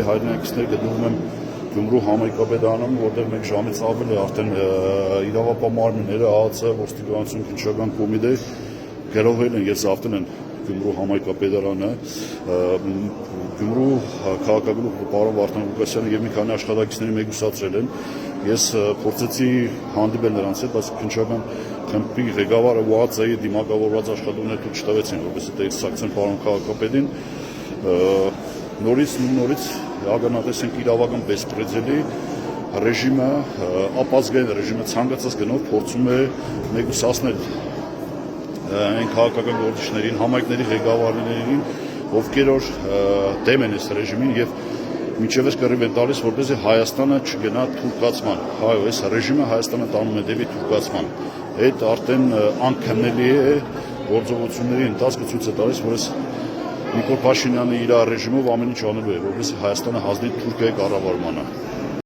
Հայրենակիցներ գտնվում են Գյումրու համայնքապետարանում, որտեղ մեկ ժամից ավել է արդեն իրավապահ մարմինները, ԱԱՑ, ոստիկանություն, քննչական կոմիտե գրոհել են եւ զավթել են Գյումրու համայնքապետարանը, Գյումրու քաղաքագլուխ պարոն Վարդան Ղուկասյանը եւ մի քանի աշխատակիցների մեկուսացրել են։ Ես փորձեցի հանդիպել նրանց հետ, բայց քննչական խմբի ղեկավարը ՈԱԾ-ի դիմակավորված աշխատողները թույլ չտվեցին, որպեսզի տեսակցեն պարոն քաղաքապետին։ Նորից ականատես ենք իրավական բեսպրեդելի ռեժիմը, ապազգային ռեժիմը ցանկացած գնով փորձում է մեկուսացնել այն քաղաքական գործիչներին, համայնքների ղեկավարներին, ովքեր որ դեմ են այս ռեժիմին եւ մինչեւ կռիվ են տալիս, որպեսզի Հայաստանը չգնա թուրքացման։ Այո, այս ռեժիմը Հայաստանը տանում է դեպի թուրքացման։ Այդ արդեն անքննելի է գործողությունների ընթացքը ցույց է տալիս, որ այս Նիկոլ Փաշինյանը իր ռեժիմով ամեն ինչ անելու է, որպեսզի Հայաստանը հանձնի Թուրքիայի կառավարմանը։